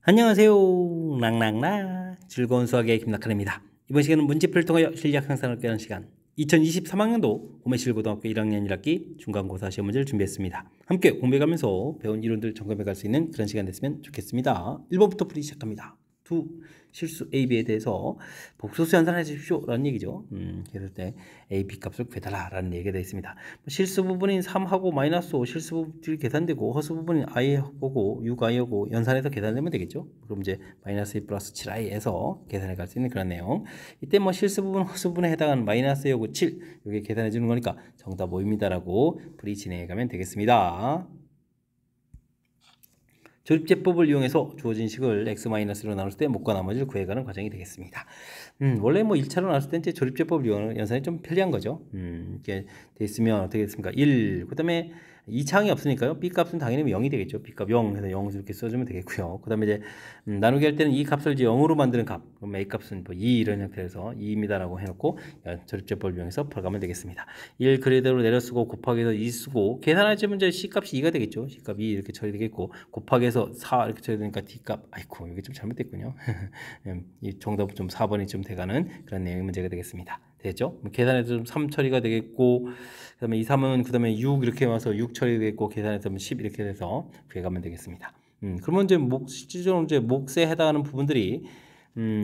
안녕하세요. 랑랑랑 즐거운 수학의 김낙환입니다. 이번 시간은 문제풀이를 통하여 실력 향상을 꾀하는 시간 2023학년도 호매실고등학교 1학년 1학기 중간고사 시험 문제를 준비했습니다. 함께 공부해가면서 배운 이론들 점검해갈 수 있는 그런 시간 됐으면 좋겠습니다. 1번부터 풀이 시작합니다. 실수 A, B에 대해서 복소수 연산해 주십시오 라는 얘기죠. 그럴 때 A, B 값을 구해달라 라는 얘기가 되어 있습니다. 실수 부분인 3하고 마이너스 5 실수 부분이 계산되고 허수 부분인 I하고 6I하고 연산해서 계산되면 되겠죠. 그럼 이제 마이너스 2 플러스 7I에서 계산해 갈 수 있는 그런 내용. 이때 뭐 실수 부분 허수 부분에 해당하는 마이너스 2하고 7 이게 계산해 주는 거니까 정답 5입니다 라고 풀이 진행해 가면 되겠습니다. 조립제법을 이용해서 주어진 식을 x-로 나눌 때 목과 나머지를 구해가는 과정이 되겠습니다. 원래 뭐 1차로 나눴을 때 이제 조립제법을 이용하는 연산이 좀 편리한 거죠. 이렇게 돼 있으면 어떻게 됐습니까? 1. 그 다음에 2차항이 없으니까요. B 값은 당연히 0이 되겠죠. B 값 0 해서 0 이렇게 써주면 되겠고요. 그 다음에 이제 나누기 할 때는 이 값을 이제 0으로 만드는 값. 그럼 A 값은 뭐 2 이런 형태에서 2입니다라고 해놓고 조립제법을 이용해서 풀어가면 되겠습니다. 1 그래대로 내려쓰고 곱하기해서 2 쓰고 계산하시면 이제 C 값이 2가 되겠죠. C 값 2 이렇게 처리되겠고 곱하기해서 4 이렇게 처리되니까 D 값 아이고 이게 좀 잘못됐군요. 이 정답은 좀 4번이 좀 돼가는 그런 내용의 문제가 되겠습니다. 되겠죠? 계산해서 좀 3 처리가 되겠고 그 다음에 2, 3은 그 다음에 6 이렇게 와서 6 처리되겠고 계산해서 10 이렇게 돼서 구해가면 되겠습니다. 그러면 이제 실질적으로 이제 몫에 해당하는 부분들이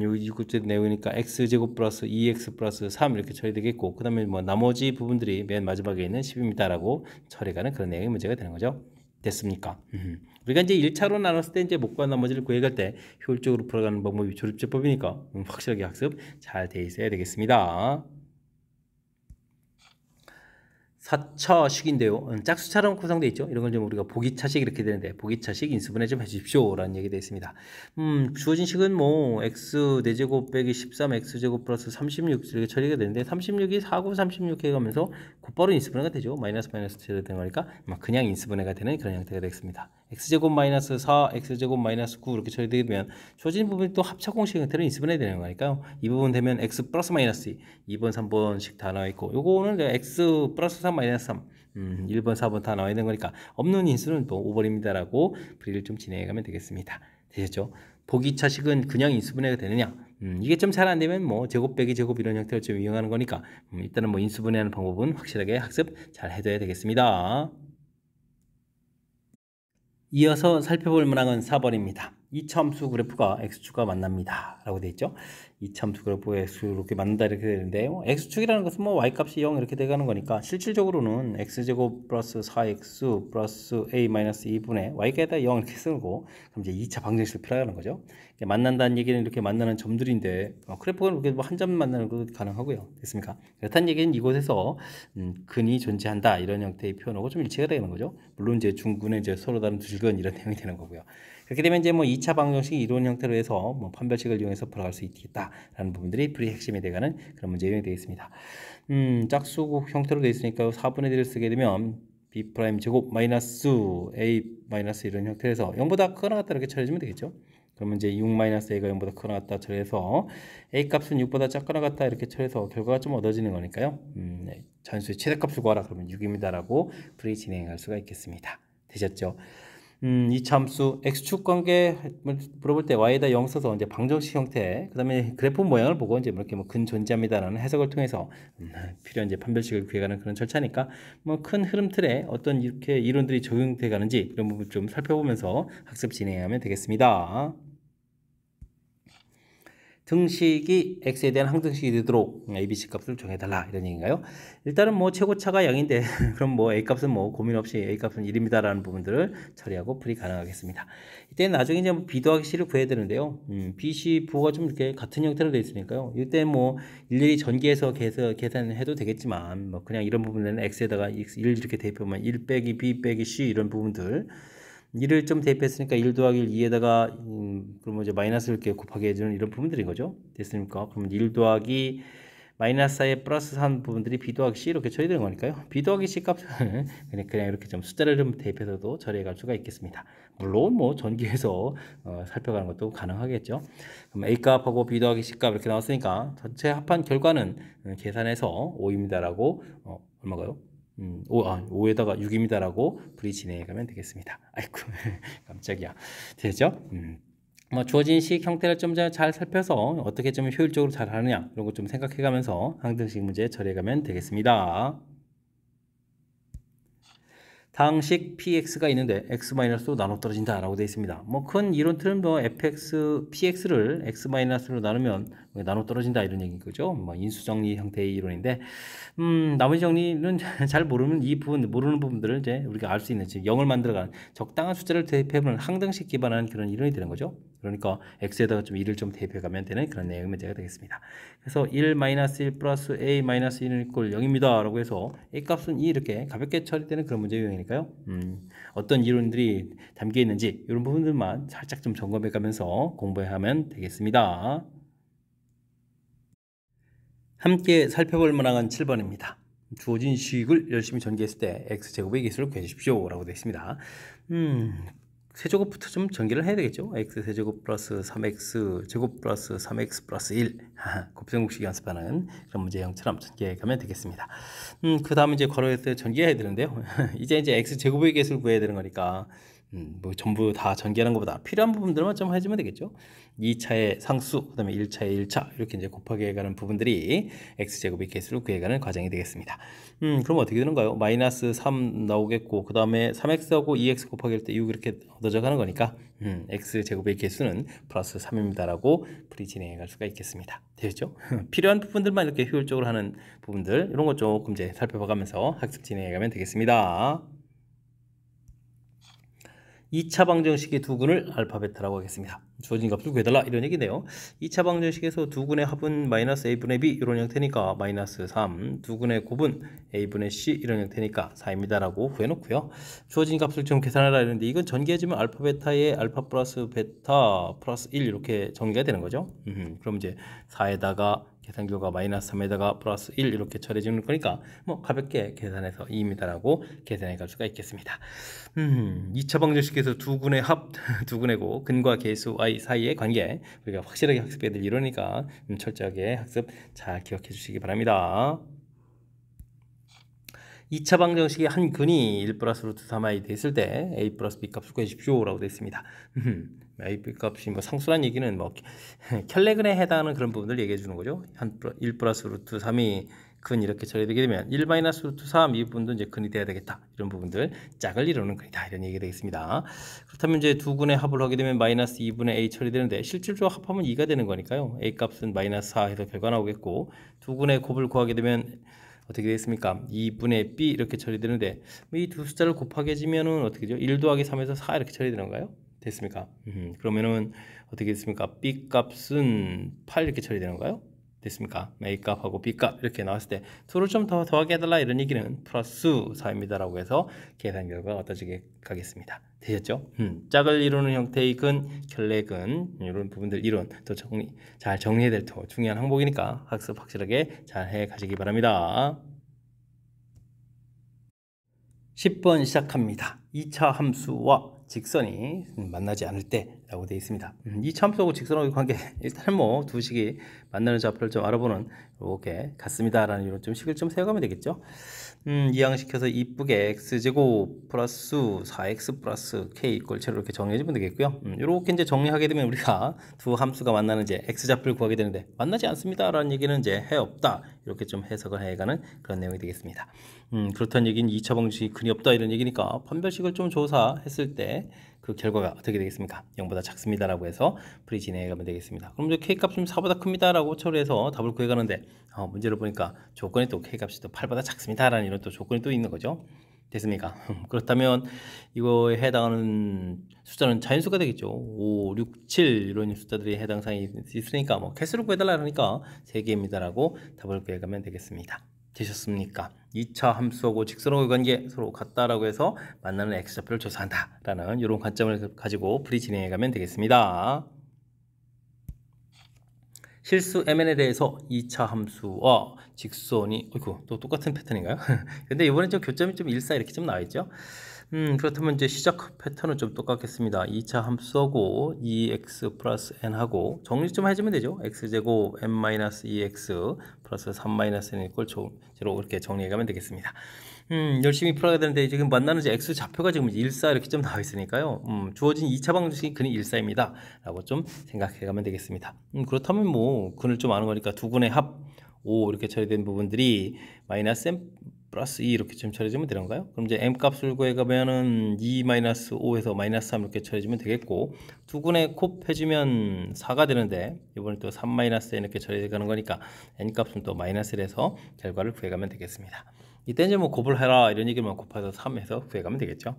여기 이국제 내용이니까 x제곱 플러스 2x 플러스 3 이렇게 처리되겠고 그 다음에 뭐 나머지 부분들이 맨 마지막에 있는 10입니다 라고 처리가는 그런 내용의 문제가 되는 거죠. 됐습니까? 우리가 이제 1차로 나눴을 때 이제 목과 나머지를 구해갈 때 효율적으로 풀어가는 방법이 조립제법이니까 확실하게 학습 잘 돼 있어야 되겠습니다. 4차식인데요. 짝수처럼 구성되어 있죠. 이런 걸 좀 우리가 보기차식 이렇게 되는데 보기차식 인수분해 좀 해주십시오 라는 얘기 되어 있습니다. 주어진 식은 뭐 x 4제곱 빼기 13 x제곱 플러스 36 이렇게 처리가 되는데 36이 4고 36 해가면서 곧바로 인수분해가 되죠. 마이너스 되는 거니까 그냥 인수분해가 되는 그런 형태가 되겠습니다. x제곱 마이너스 4 x제곱 마이너스 9 이렇게 처리되게 되면 주어진 부분이 또 합차공식 형태로 인수분해 되는 거니까요. 이 부분 되면 x 플러스 마이너스 2번 3번씩 다 나와 있고 요거는 x 플러스 3 마이너스 3 1번 4번 다 나와 있는 거니까 없는 인수는 또 5번입니다 라고 풀이를 좀 진행해 가면 되겠습니다. 되셨죠? 보기차식은 그냥 인수분해가 되느냐 이게 좀 잘 안 되면 뭐 제곱 빼기 제곱 이런 형태를 좀 이용하는 거니까 일단은 뭐 인수분해하는 방법은 확실하게 학습 잘 해둬야 되겠습니다. 이어서 살펴볼 문항은 4번입니다. 이차함수 그래프가 x축과 만납니다 라고 되어 있죠. 이차함수 그래프가 x축 이렇게 만난다 이렇게 되는데요. x축이라는 것은 뭐 y값이 0 이렇게 돼가는 거니까 실질적으로는 x제곱 플러스 4x 플러스 a 마이너스 2분의 y가 0 이렇게 쓰고 그럼 이제 2차 방정식을 풀어가는 거죠. 만난다는 얘기는 이렇게 만나는 점들인데 그래프가 이렇게 뭐 한 점 만나는 것도 가능하고요. 됐습니까? 그렇다는 얘기는 이곳에서 근이 존재한다 이런 형태의 표현하고 좀 일치가 되는 거죠. 물론 이제 중근은 이제 서로 다른 두 질근 이런 내용이 되는 거고요. 그렇게 되면 이제 뭐 2차 방정식 이론 형태로 해서 뭐 판별식을 이용해서 풀어갈 수 있겠다라는 부분들이 풀이 핵심이 되가는 그런 문제 유형이 되겠습니다. 짝수국 형태로 되어 있으니까 4분의 1을 쓰게 되면 b 프라임 제곱 마이너스 a 마이너스 이런 형태에서 0보다 크거나 같다 이렇게 처리해주면 되겠죠. 그러면 이제 6 마이너스 a가 0보다 크거나 같다 처리해서 a 값은 6보다 작거나 같다 이렇게 처리해서 결과가 좀 얻어지는 거니까요. 전수의 최대값을 구하라 그러면 6입니다 라고 풀이 진행할 수가 있겠습니다. 되셨죠? 이 참수 x축 관계 물어볼 때 y에다 0 써서 이제 방정식 형태, 그다음에 그래프 모양을 보고 이제 이렇게 뭐 근 존재합니다라는 해석을 통해서 필요한 이제 판별식을 구해가는 그런 절차니까 뭐 큰 흐름 틀에 어떤 이렇게 이론들이 적용돼 가는지 이런 부분 좀 살펴보면서 학습 진행하면 되겠습니다. 등식이 x에 대한 항등식이 되도록 ABC 값을 정해달라 이런 얘기인가요? 일단은 뭐 최고차가 0인데 그럼 뭐 A 값은 뭐 고민 없이 A 값은 1입니다 라는 부분들을 처리하고 풀이 가능하겠습니다. 이때 나중에 이제 B 더하기 C를 구해야 되는데요. B, C 부호가 좀 이렇게 같은 형태로 되어 있으니까요. 이때 뭐 일일이 전개해서 계산해도 되겠지만 뭐 그냥 이런 부분에는 x에다가 1 이렇게 대입하면 1 빼기 B 빼기 C 이런 부분들 1을 좀 대입했으니까 1 더하기 1 2에다가 그러면 이제 마이너스를 이렇게 곱하게 해주는 이런 부분들인 거죠. 됐습니까? 그러면 1 더하기 마이너스 4에 플러스 3 부분들이 B 더하기 C 이렇게 처리되는 거니까요. B 더하기 C 값은 그냥 이렇게 좀 숫자를 좀 대입해서도 처리해 갈 수가 있겠습니다. 물론 뭐 전기해서 살펴가는 것도 가능하겠죠. 그럼 A 값하고 B 더하기 C 값 이렇게 나왔으니까 전체 합한 결과는 계산해서 5입니다라고 얼마가요? 5에다가 6입니다라고 풀이 진행해 가면 되겠습니다. 아이고 깜짝이야. 되죠? 뭐 주어진 식 형태를 좀 잘 살펴서 어떻게 좀 효율적으로 잘 하느냐 이런 거 좀 생각해가면서 항등식 문제 처리해가면 되겠습니다. 다항식 px가 있는데 x-로 나눠 떨어진다 라고 되어 있습니다. 뭐 큰 이론 틀은 뭐 fx, px를 x-로 나누면 나눠 떨어진다 이런 얘기인 거죠. 뭐 인수정리 형태의 이론인데 나머지 정리는 잘 모르는 이 부분, 모르는 부분들을 이제 우리가 알 수 있는, 즉 0을 만들어가는 적당한 숫자를 대입해보는 항등식 기반한 그런 이론이 되는 거죠. 그러니까 x에다가 좀 1을 좀 대입해가면 되는 그런 내용의 문제가 되겠습니다. 그래서 1-1 플러스 a-1은 이꼴 0입니다 라고 해서 a 값은 2 이렇게 가볍게 처리되는 그런 문제 유형이니까요. 어떤 이론들이 담겨 있는지 이런 부분들만 살짝 좀 점검해 가면서 공부하면 되겠습니다. 함께 살펴볼 문항은 7번입니다. 주어진 식을 열심히 전개했을 때 x제곱의 개수를 구해주십시오 라고 되어 있습니다. 세제곱부터 좀 전개를 해야 되겠죠. x세제곱 플러스 3x제곱 플러스 3x 플러스 1 곱셈공식 연습하는 그런 문제형처럼 전개해가면 되겠습니다. 그 다음에 이제 괄호에서 전개해야 되는데요. 이제 x제곱의 개수를 구해야 되는 거니까 뭐 전부 다 전개하는 것보다 필요한 부분들만 좀 해주면 되겠죠. 2차의 상수, 그 다음에 1차의 1차 이렇게 이제 곱하기 해가는 부분들이 x제곱의 개수를 구해가는 과정이 되겠습니다. 그럼 어떻게 되는가요? 마이너스 3 나오겠고 그 다음에 3x하고 2x 곱하기 할 때 6 이렇게 얻어져 가는 거니까 x제곱의 개수는 플러스 3입니다 라고 풀이 진행해 갈 수가 있겠습니다. 되겠죠? 필요한 부분들만 이렇게 효율적으로 하는 부분들 이런 거 조금 이제 살펴봐가면서 학습 진행해 가면 되겠습니다. 2차 방정식의 두근을 알파 베타라고 하겠습니다. 주어진 값을 구해달라 이런 얘기인데요. 2차 방정식에서 두근의 합은 마이너스 a분의 b 이런 형태니까 마이너스 3, 두근의 곱은 a분의 c 이런 형태니까 4입니다 라고 구해놓고요. 주어진 값을 좀 계산하라 이러는데 이건 전개해주면 알파 베타의 알파 플러스 베타 플러스 1 이렇게 정리가 되는 거죠. 그럼 이제 4에다가 계산 결과 마이너스 3에다가 플러스 1 이렇게 처리해 주는 거니까 뭐 가볍게 계산해서 2입니다 라고 계산해 갈 수가 있겠습니다. 2차 방정식에서 두근의 합, 두근의고 근과 계수 y 사이의 관계 우리가 확실하게 학습해야 될 이러니까 철저하게 학습 잘 기억해 주시기 바랍니다. 2차 방정식의 한 근이 1 플러스 루트 3i 됐을 때 a 플러스 b 값을 구해주십시오 라고 되어 있습니다. a, b 값이 뭐 상수란 얘기는 뭐 켈레근에 해당하는 그런 부분을 얘기해 주는 거죠. 1 플러스 루트 3이 근 이렇게 처리되게 되면 1 마이너스 루트 3 이 부분도 이제 근이 돼야 되겠다. 이런 부분들 짝을 이루는 근이다. 이런 얘기가 되겠습니다. 그렇다면 이제 두 근의 합을 하게 되면 마이너스 2분의 a 처리되는데 실질적으로 합하면 2가 되는 거니까요. a 값은 마이너스 4 해서 결과 나오겠고 두 근의 곱을 구하게 되면 어떻게 되겠습니까? 2분의 b 이렇게 처리되는데 이 두 숫자를 곱하게 해주면은 어떻게 되죠? 1 더하기 3에서 4 이렇게 처리되는가요? 됐습니까? 그러면은 어떻게 됐습니까? b 값은 8 이렇게 처리되는가요? 됐습니까? a 값하고 b 값 이렇게 나왔을 때 둘을 좀 더 더하게 해달라 이런 얘기는 플러스 4입니다 라고 해서 계산 결과가 어떠지게 가겠습니다. 되셨죠? 짝을 이루는 형태의 근, 결례근 이런 부분들 이론 또 잘 정리해야 될 더 중요한 항목이니까 학습 확실하게 잘 해 가시기 바랍니다. 10번 시작합니다. 2차 함수와 직선이 만나지 않을 때 라고 되어 있습니다. 2차 함수하고 직선하고의 관계 일단 뭐 두 식이 만나는 좌표를 좀 알아보는 이렇게 같습니다 라는 이런 좀 식을 좀 세워가면 되겠죠. 이항시켜서 이쁘게 x제곱 플러스 4x 플러스 k 이꼴 제로 이렇게 정리해주면 되겠고요. 이렇게 이제 정리하게 되면 우리가 두 함수가 만나는 이제 x좌표를 구하게 되는데 만나지 않습니다 라는 얘기는 이제 해 없다 이렇게 좀 해석을 해가는 그런 내용이 되겠습니다. 그렇다는 얘기는 2차 방정식이 근이 없다 이런 얘기니까 판별식을 좀 조사했을 때 그 결과가 어떻게 되겠습니까? 0보다 작습니다 라고 해서 풀이 진행해 가면 되겠습니다. 그럼 이제 K값은 4보다 큽니다 라고 처리해서 답을 구해가는데 문제를 보니까 조건이 또 K값이 또 8보다 작습니다 라는 이런 또 조건이 또 있는 거죠. 됐습니까? 그렇다면 이거에 해당하는 숫자는 자연수가 되겠죠. 5, 6, 7 이런 숫자들이 해당 사항이 있으니까 뭐 개수를 구해달라 그러니까 3개입니다 라고 답을 구해가면 되겠습니다. 되셨습니까? 2차 함수하고 직선하고의 관계 서로 같다라고 해서 만나는 x좌표를 조사한다 라는 이런 관점을 가지고 풀이 진행해 가면 되겠습니다. 실수 mn에 대해서 2차 함수와 직선이 또 똑같은 패턴인가요? 근데 이번엔 좀 교점이 좀 일사 이렇게 좀 나와 있죠. 그렇다면 이제 시작 패턴은 좀 똑같겠습니다. 2차 함수하고 2x 플러스 n하고 정리 좀 해주면 되죠. x제곱 n-2x 플러스 3-n 이퀄 0 이렇게 정리해가면 되겠습니다. 열심히 풀어야 되는데 지금 만나는 이제 x 좌표가 지금 14 이렇게 좀 나와 있으니까요. 주어진 2차 방정식이 근이 14입니다. 라고 좀 생각해가면 되겠습니다. 그렇다면 뭐 근을 좀 아는 거니까 두 근의 합 5 이렇게 처리된 부분들이 마이너스 m 플러스 2 이렇게 좀 처리해주면 되는 건가요? 그럼 이제 m 값을 구해가면은 2 마이너스 5에서 마이너스 3 이렇게 처리해주면 되겠고 두 군에 곱해주면 4가 되는데 이번에 또 3 마이너스 n 이렇게 처리해가는 거니까 n 값은 또 마이너스 1에서 결과를 구해가면 되겠습니다. 이때 이제 뭐 곱을 해라 이런 얘기만 곱해서 3에서 구해가면 되겠죠.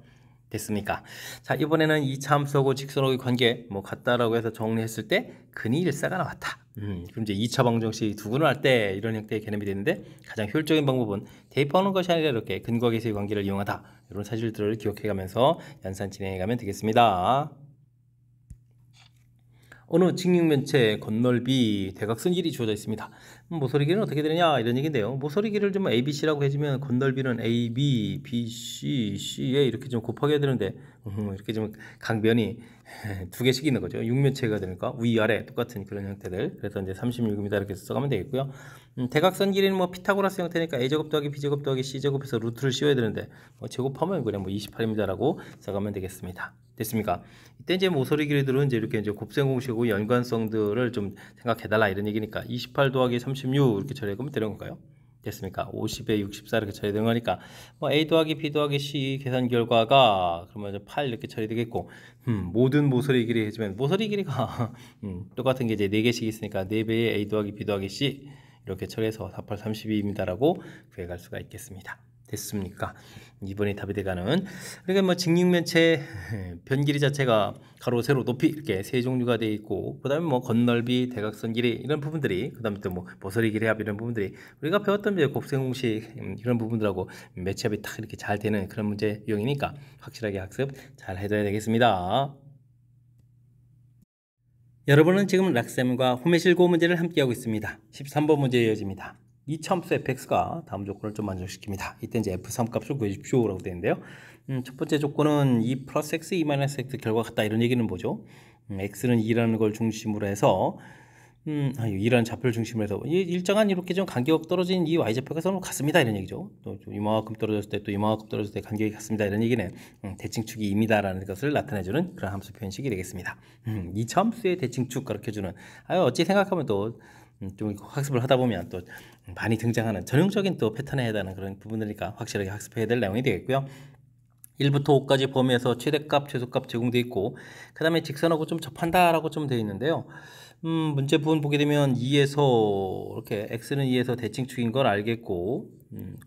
됐습니까? 자, 이번에는 2차 함수하고 직선하고의 관계 뭐 같다라고 해서 정리했을 때 근이 14가 나왔다. 그럼 이제 2차 방정식 두 근을 할 때 이런 형태의 개념이 되는데 가장 효율적인 방법은 대입하는 것이 아니라 이렇게 근과 계수의 관계를 이용하다. 이런 사실들을 기억해가면서 연산 진행해가면 되겠습니다. 어느 직육면체 건널비 대각선 길이 주어져 있습니다. 모서리 길이는 어떻게 되느냐 이런 얘기인데요. 모서리 길이를 좀 ABC라고 해주면 건널비는 AB, BC, CA 이렇게 좀 곱하게 되는데 이렇게 좀 강변이 두 개씩 있는 거죠. 육면체가 되니까 위아래 똑같은 그런 형태들. 그래서 이제 36입니다 이렇게 써가면 되겠고요. 대각선 길이는 뭐 피타고라스 형태니까 A제곱 더하기 B제곱 더하기 C제곱해서 루트를 씌워야 되는데 뭐 제곱하면 그냥 뭐 28입니다라고 써가면 되겠습니다. 됐습니까? 이때 이제 모서리 길이들은 이제 이렇게 이제 곱셈 공식하고 연관성들을 좀 생각해달라 이런 얘기니까 28 더하기 36 이렇게 처리하면 되는 건가요? 됐습니까? 50에 64 이렇게 처리되는 거니까 뭐 A 더하기 B 더하기 C 계산 결과가 그러면 8 이렇게 처리되겠고 모든 모서리 길이 해주면 모서리 길이가 똑같은 게 이제 4개씩 있으니까 4배의 A 더하기 B 더하기 C 이렇게 처리해서 4, 8, 32입니다라고 구해갈 수가 있겠습니다. 됐습니까? 이번에 답이 돼가는 그러니까 뭐 직육면체 변 길이 자체가 가로 세로 높이 이렇게 세 종류가 되어 있고 그 다음에 뭐 건널비 대각선 길이 이런 부분들이 그 다음에 또 뭐 모서리 길이 합 이런 부분들이 우리가 배웠던 이제 곱셈 공식 이런 부분들하고 매치합이 딱 이렇게 잘 되는 그런 문제 유형이니까 확실하게 학습 잘 해둬야 되겠습니다. 여러분은 지금 락셈과 호메실고 문제를 함께하고 있습니다. 13번 문제 이어집니다. 이차 함수 fx가 다음 조건을 좀 만족시킵니다. 이때 이제 f3 값을 구해주십시오 라고 되는데요. 첫 번째 조건은 2 플러스 x, 2 마이너스 x 결과가 같다 이런 얘기는 뭐죠? x는 2라는 걸 중심으로 해서 2라는 좌표를 중심으로 해서 일정한 이렇게 좀 간격 떨어진 이 y좌표가 서로 같습니다 이런 얘기죠. 또 이만큼 떨어졌을 때 또 이만큼 떨어졌을 때 간격이 같습니다 이런 얘기는 대칭축이 2입니다라는 것을 나타내주는 그런 함수 표현식이 되겠습니다. 2차 함수의 대칭축 가르쳐주는 어찌 생각하면 또 좀 학습을 하다 보면 또 많이 등장하는 전형적인 또 패턴에 해당하는 그런 부분이니까 확실하게 학습해야 될 내용이 되겠고요. 1부터 5까지 범위에서 최대값, 최소값 제공되어 있고 그 다음에 직선하고 좀 접한다라고 좀 되어 있는데요. 문제 부분 보게 되면 2에서 이렇게 x는 2에서 대칭축인 걸 알겠고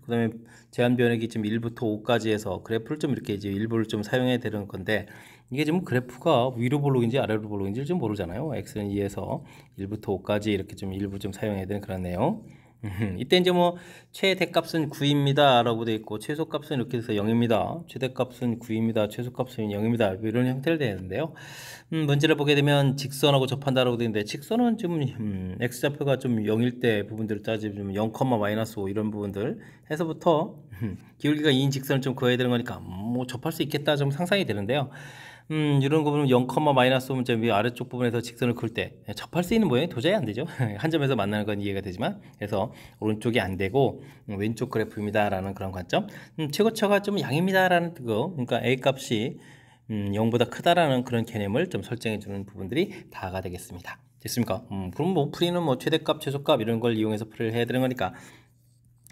그 다음에 제한 변액이 지금 1부터 5까지 해서 그래프를 좀 이렇게 이제 일부를 좀 사용해야 되는 건데 이게 지금 그래프가 위로 볼록인지 아래로 볼록인지 좀 모르잖아요. x는 2에서 1부터 5까지 이렇게 좀 일부 좀 사용해야 되는 그런 내용. 이때 이제 뭐 최대값은 9입니다 라고 되어 있고 최소값은 이렇게 돼서 0입니다. 최대값은 9입니다. 최소값은 0입니다. 이런 형태를 되는데요. 문제를 보게 되면 직선하고 접한다라고 되어 있는데 직선은 지금 x좌표가 좀 0일 때 부분들을 따지면 0, 마이너스 5 이런 부분들 해서부터 기울기가 2인 직선을 좀 구해야 되는 거니까 뭐 접할 수 있겠다 좀 상상이 되는데요. 이런 거 보면 0, 마이너스 5점 위 아래쪽 부분에서 직선을 그을 때 접할 수 있는 모양이 도저히 안 되죠. 한 점에서 만나는 건 이해가 되지만 그래서 오른쪽이 안 되고 왼쪽 그래프입니다 라는 그런 관점. 최고차가 좀 양입니다 라는 그거 그러니까 A 값이 0보다 크다라는 그런 개념을 좀 설정해 주는 부분들이 다가 되겠습니다. 됐습니까? 그럼 뭐 풀이는 뭐 최대값, 최소값 이런 걸 이용해서 풀이를 해야 되는 거니까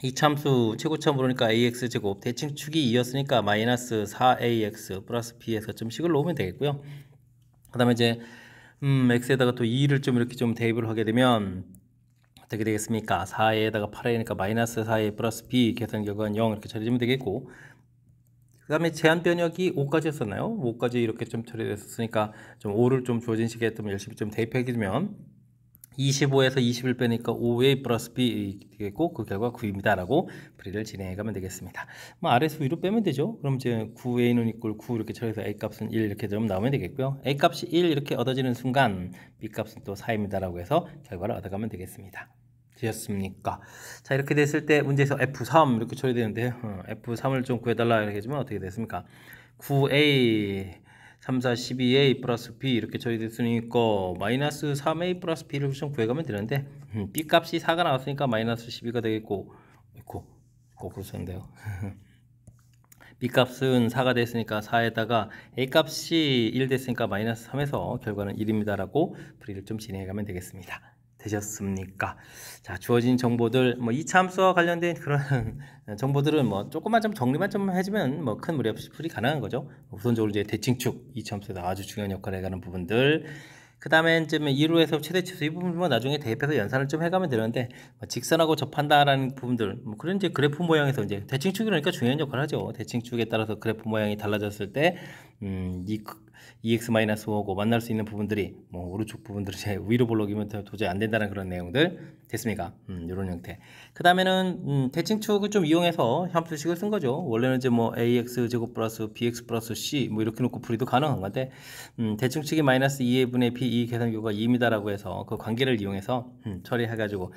이 참수 최고차 모르니까 ax제곱 대칭축이 2였으니까 마이너스 4ax 플러스 b에서 점식을 놓으면 되겠고요. 그 다음에 이제 x에다가 또 2를 좀 이렇게 좀 대입을 하게 되면 어떻게 되겠습니까? 4a에다가 8a니까 마이너스 4a 플러스 b 계산 결과는 0 이렇게 처리되면 되겠고 그 다음에 제한 변역이 5까지였었나요? 5까지 이렇게 좀 처리됐었으니까 좀 5를 좀 주어진 식에 좀 열심히 좀 대입해 주면 25에서 21 빼니까 5a 플러스 b 되겠고 그 결과 9입니다 라고 풀이를 진행해 가면 되겠습니다. 뭐 아래에서 위로 빼면 되죠. 그럼 이제 9a는 이꼴 9 이렇게 처리해서 a 값은 1 이렇게 좀 나오면 되겠고요. a 값이 1 이렇게 얻어지는 순간 b 값은 또 4입니다 라고 해서 결과를 얻어가면 되겠습니다. 되셨습니까? 자, 이렇게 됐을 때 문제에서 F3 이렇게 처리되는데 F3을 좀 구해달라 이렇게 해주면 어떻게 됐습니까? 9a 3, 4, 12a 플러스 b 이렇게 처리됐으니까 마이너스 3a 플러스 b를 좀 구해가면 되는데 b 값이 4가 나왔으니까 마이너스 12가 되겠고 거꾸로 썼는데요. b 값은 4가 됐으니까 4에다가 a 값이 1 됐으니까 마이너스 3에서 결과는 1입니다 라고 풀이를 좀 진행해가면 되겠습니다. 되셨습니까? 자, 주어진 정보들, 뭐 2차 함수와 관련된 그런 정보들은 뭐 조금만 좀 정리만 좀 해주면 뭐 큰 무리 없이 풀이 가능한 거죠. 우선적으로 이제 대칭축 2차 함수에서 아주 중요한 역할을 해가는 부분들. 그 다음에 이제 2루에서 최대치수 이 부분 뭐 나중에 대입해서 연산을 좀 해가면 되는데 뭐 직선하고 접한다라는 부분들 뭐 그런 이제 그래프 모양에서 이제 대칭축이 그러니까 중요한 역할을 하죠. 대칭축에 따라서 그래프 모양이 달라졌을 때 EX-5고 만날 수 있는 부분들이 뭐 오른쪽 부분들이 이제 위로 볼록이면 도저히 안 된다는 그런 내용들 됐습니까? 이런 형태. 그 다음에는 대칭축을 좀 이용해서 함수식을 쓴 거죠. 원래는 이제 뭐 AX 제곱 플러스 BX 플러스 C 뭐 이렇게 놓고 풀이도 가능한 건데 대칭축이 마이너스 2의 분의 B 이 계산규가 2입니다라고 해서 그 관계를 이용해서 처리해가지고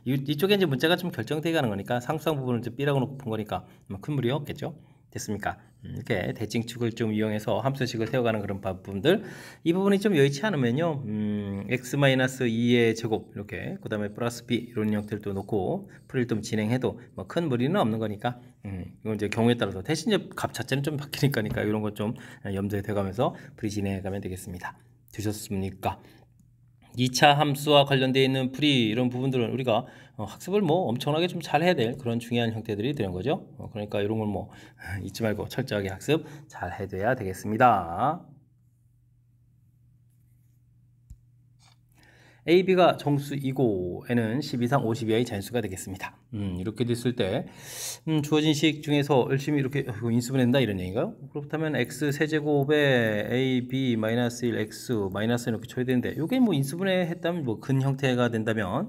이쪽에 이제 문제가 좀 결정되게 가는 거니까 상수항 부분을 이제 B라고 놓고 푼 거니까 뭐 큰 무리 없겠죠. 됐습니까? 이렇게 대칭축을 좀 이용해서 함수식을 세워가는 그런 부분들 이 부분이 좀 여의치 않으면요 x-2의 제곱 이렇게 그 다음에 플러스 b 이런 형태를 놓고 풀이를 좀 진행해도 뭐 큰 무리는 없는 거니까 이건 이제 경우에 따라서 대신 이제 값 자체는 좀 바뀌니까 이런 거 좀 염두에 대가면서 풀이 진행해 가면 되겠습니다. 되셨습니까? 2차 함수와 관련되어 있는 풀이 이런 부분들은 우리가 학습을 뭐 엄청나게 좀 잘 해야 될 그런 중요한 형태들이 되는 거죠. 그러니까 이런 걸 뭐 잊지 말고 철저하게 학습 잘 해둬야 되겠습니다. A, B가 정수이고 N은 10 이상 50 이하의 자연수가 되겠습니다. 이렇게 됐을 때 주어진 식 중에서 열심히 이렇게 인수분해한다 이런 얘기인가요? 그렇다면 x 세제곱에 a, b, 마이너스 1, x, 마이너스 이렇게 쳐야 되는데 이게 뭐 인수분해 했다면 뭐 근 형태가 된다면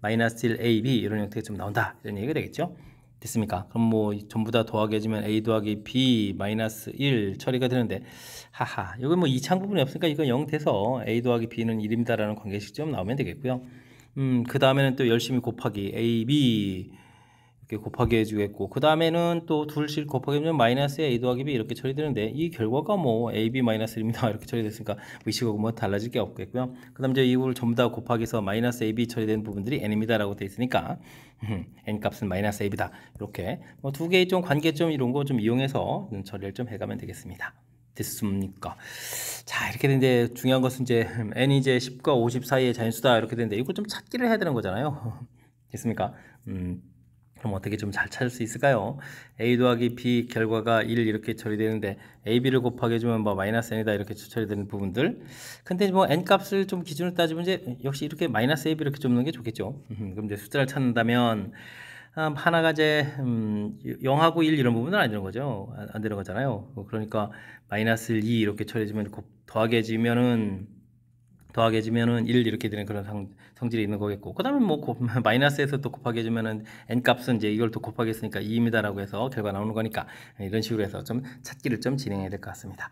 마이너스 1, a, b 이런 형태가 좀 나온다 이런 얘기가 되겠죠? 됐습니까? 그럼 뭐 전부 다 더하기 해주면 a 더하기 b 마이너스 1 처리가 되는데 하하 이건 뭐 이창 부분이 없으니까 이건 0 돼서 a 더하기 b는 1입니다 라는 관계식 좀 나오면 되겠고요. 그 다음에는 또 열심히 곱하기 a, b 이렇게 곱하기 해주겠고 그 다음에는 또 둘씩 곱하기 하면 마이너스 a 더하기 b 이렇게 처리되는데 이 결과가 뭐 ab 마이너스 1입니다 이렇게 처리됐으니까 위치가 뭐 달라질 게 없겠고요. 그 다음 이제 이걸 전부 다 곱하기해서 마이너스 ab 처리된 부분들이 n입니다 라고 되어 있으니까 n 값은 마이너스 ab다 이렇게 뭐 두 개의 좀 관계점 이런 거 좀 이용해서 처리를 좀 해가면 되겠습니다. 됐습니까? 자 이렇게 되는데 중요한 것은 이제 n이 이제 10과 50 사이의 자연수다 이렇게 되는데 이걸 좀 찾기를 해야 되는 거잖아요. 됐습니까? 그럼 어떻게 좀 잘 찾을 수 있을까요? a 더하기 b 결과가 1 이렇게 처리되는데 ab를 곱하기 해주면 뭐 마이너스 n이다 이렇게 처리되는 부분들 근데 뭐 n 값을 좀 기준으로 따지면 이제 역시 이렇게 마이너스 ab 이렇게 줍는 게 좋겠죠. 그럼 이제 숫자를 찾는다면 하나가 이제 0하고 1 이런 부분은 안 되는 거죠. 안 되는 거잖아요. 그러니까 마이너스 2 이렇게 처리해주면 더하기 해주면은 1 이렇게 되는 그런 성질이 있는 거겠고 그 다음에 뭐 마이너스에서 또 곱하기 해주면은 n 값은 이제 이걸 또 곱하기 했으니까 2입니다 라고 해서 결과 나오는 거니까 이런 식으로 해서 좀 찾기를 좀 진행해야 될 것 같습니다.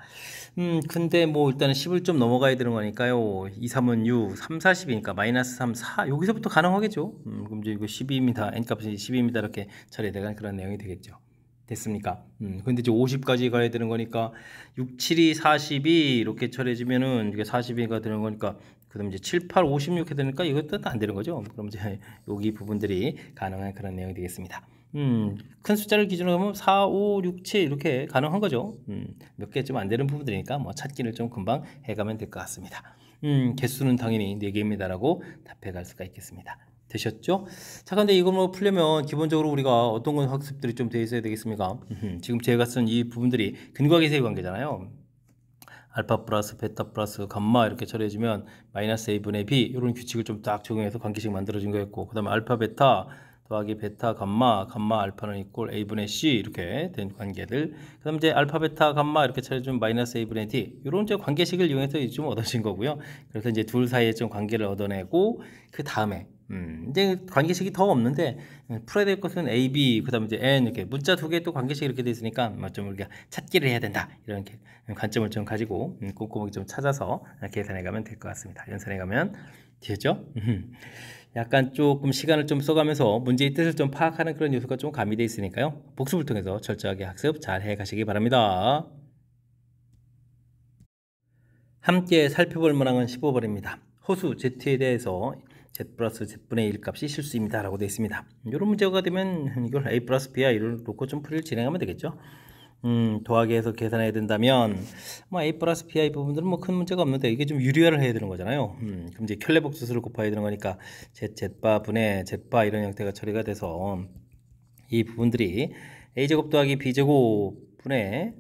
근데 뭐 일단은 10을 좀 넘어가야 되는 거니까요 2, 3은 6, 3, 4, 10이니까 마이너스 3, 4 여기서부터 가능하겠죠. 그럼 이제 이거 12입니다 n 값이 12입니다 이렇게 처리되는 그런 내용이 되겠죠. 됐습니까? 근데 이제 50까지 가야 되는 거니까 6, 7이 42 이렇게 처리해주면은 이게 42가 되는 거니까 그다음 이제 7, 8, 56 이렇게 되니까 이것도 안 되는 거죠. 그럼 이제 여기 부분들이 가능한 그런 내용이 되겠습니다. 큰 숫자를 기준으로 하면 4, 5, 6, 7 이렇게 가능한 거죠. 몇 개 좀 안 되는 부분들이니까 뭐 찾기를 좀 금방 해가면 될 것 같습니다. 개수는 당연히 4개입니다라고 답해 갈 수가 있겠습니다. 되셨죠? 자, 근데 이걸 뭐 풀려면 기본적으로 우리가 어떤 건 학습들이 좀 돼 있어야 되겠습니까? 지금 제가 쓴 이 부분들이 근과계세의 관계잖아요. 알파 플러스 베타 플러스 감마 이렇게 처리해주면 마이너스 a분의 b 이런 규칙을 좀 딱 적용해서 관계식 만들어진 거였고 그 다음에 알파 베타 더하기 베타 감마 알파는 이꼴 a분의 c 이렇게 된 관계들 그 다음에 이제 알파 베타 감마 이렇게 처리해주면 마이너스 a분의 d 이런 이제 관계식을 이용해서 좀 얻어진 거고요. 그래서 이제 둘 사이에 좀 관계를 얻어내고 그 다음에 이제 관계식이 더 없는데 풀어야 될 것은 a, b 그 다음에 이제 n 이렇게 문자 두 개 또 관계식이 이렇게 돼 있으니까 좀 우리가 찾기를 해야 된다 이런 관점을 좀 가지고 꼼꼼하게 좀 찾아서 계산해 가면 될 것 같습니다. 연산해 가면 되죠? 약간 조금 시간을 좀 써가면서 문제의 뜻을 좀 파악하는 그런 요소가 좀 가미되어 있으니까요. 복습을 통해서 철저하게 학습 잘 해 가시기 바랍니다. 함께 살펴볼 문항은 15번입니다. 허수 z에 대해서 z 플러스 z분의 1 값이 실수입니다 라고 되어 있습니다. 이런 문제가 되면 이걸 a 플러스 b이를 놓고 좀 풀이를 진행하면 되겠죠. 더하기 해서 계산해야 된다면 뭐 a 플러스 bi 부분들은 뭐 큰 문제가 없는데 이게 좀 유리화를 해야 되는 거잖아요. 그럼 이제 켤레복수수를 곱해야 되는 거니까 z바 분의 z바 이런 형태가 처리가 돼서 이 부분들이 a제곱 더하기 b제곱 분의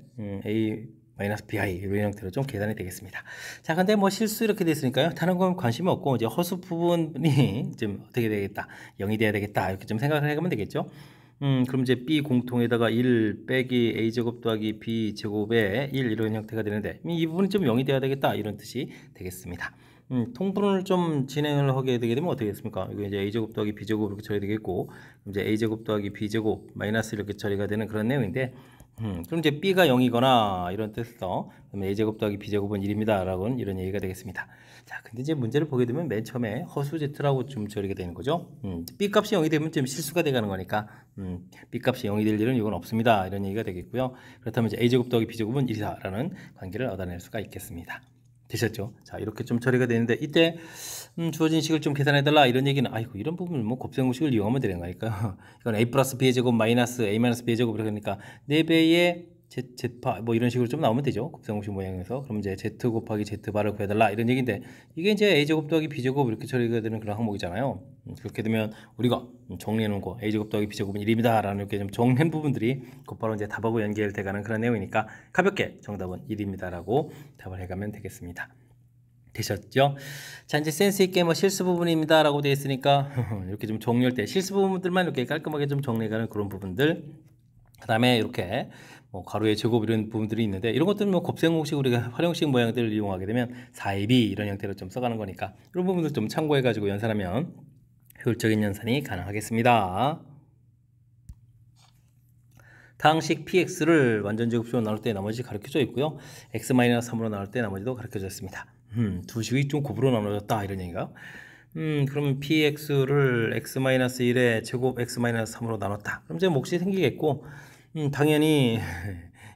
a 마이너스 bi 이런 형태로 좀 계산이 되겠습니다. 자, 근데 뭐 실수 이렇게 됐으니까요. 다른 건 관심이 없고 이제 허수 부분이 좀 어떻게 되겠다, 0이 돼야 되겠다 이렇게 좀 생각을 해가면 되겠죠. 그럼 이제 b 공통에다가 1 빼기 a제곱 더하기 b제곱에 1 이런 형태가 되는데 이 부분이 좀 0이 돼야 되겠다 이런 뜻이 되겠습니다. 통분을 좀 진행을 하게 되게 되면 어떻게 되겠습니까? 이거 이제 a제곱 더하기 b제곱 이렇게 처리 되겠고, 이제 a제곱 더하기 b제곱 마이너스 이렇게 처리가 되는 그런 내용인데, 그럼 이제 b가 0이거나 이런 뜻에서 a제곱 더하기 b제곱은 1입니다 라고는 이런 얘기가 되겠습니다. 자, 근데 이제 문제를 보게 되면 맨 처음에 허수 z라고 좀 처리가 되는 거죠. b 값이 0이 되면 좀 실수가 돼가는 거니까 b 값이 0이 될 일은 이건 없습니다 이런 얘기가 되겠고요. 그렇다면 이제 a제곱 더하기 b제곱은 1이다라는 관계를 얻어낼 수가 있겠습니다. 되셨죠? 자, 이렇게 좀 처리가 되는데 이때 주어진 식을 좀 계산해달라 이런 얘기는 아이고 이런 부분을 뭐 곱셈공식을 이용하면 되는 거니까 이건 a 플러스 b의 제곱 마이너스 a 마이너스 b의 제곱 그러니까 4배의 z파 뭐 이런 식으로 좀 나오면 되죠. 곱셈공식 모양에서. 그럼 이제 z 곱하기 z바를 구해달라 이런 얘기인데 이게 이제 a제곱 더하기 b제곱 이렇게 처리가 되는 그런 항목이잖아요. 그렇게 되면 우리가 정리해 놓은 거 a제곱 더하기 b제곱은 1입니다 라는 이렇게 좀 정리한 부분들이 곧바로 이제 답하고 연결돼가는 그런 내용이니까 가볍게 정답은 1입니다 라고 답을 해가면 되겠습니다. 되셨죠? 자, 이제 센스 있게 뭐 실수 부분입니다 라고 되어 있으니까 이렇게 좀 정리할 때 실수 부분들만 이렇게 깔끔하게 좀 정리해가는 그런 부분들, 그 다음에 이렇게 뭐 가로의 제곱 이런 부분들이 있는데 이런 것들은 뭐 곱셈공식 우리가 활용식 모양들을 이용하게 되면 4의 b 이런 형태로 좀 써가는 거니까 이런 부분들 좀 참고해 가지고 연산하면 효율적인 연산이 가능하겠습니다. 다항식 px를 완전제곱식으로 나눌 때 나머지 가르쳐져 있고요. x-3으로 나눌 때 나머지도 가르쳐져 있습니다. 두 식이 좀 곱으로 나눠졌다 이런 얘기가. 그러면 px를 x-1의 제곱 x-3으로 나눴다. 그럼 이제 몫이 생기겠고, 당연히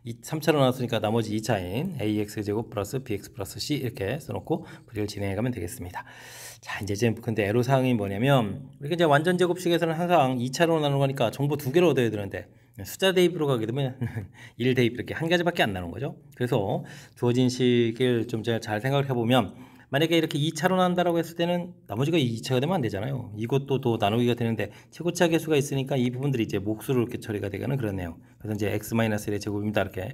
3차로 나눴으니까 나머지 2차인 ax제곱 플러스 bx 플러스 c 이렇게 써놓고 풀이를 진행해 가면 되겠습니다. 자, 이제 근데 애로사항이 뭐냐면 우리가 이제 완전제곱식에서는 항상 2차로 나누는 거니까 정보 2개를 얻어야 되는데 숫자 대입으로 가게 되면 1 대입 이렇게 한 가지밖에 안 나오는 거죠. 그래서 주어진 식을 좀 잘 생각을 해보면 만약에 이렇게 2차로 나눈다라고 했을 때는 나머지가 2차가 되면 안 되잖아요. 이것도 또 나누기가 되는데 최고차 계수가 있으니까 이 부분들이 이제 몫으로 이렇게 처리가 되가는 그런 내용. 그래서 이제 x-1의 제곱입니다. 이렇게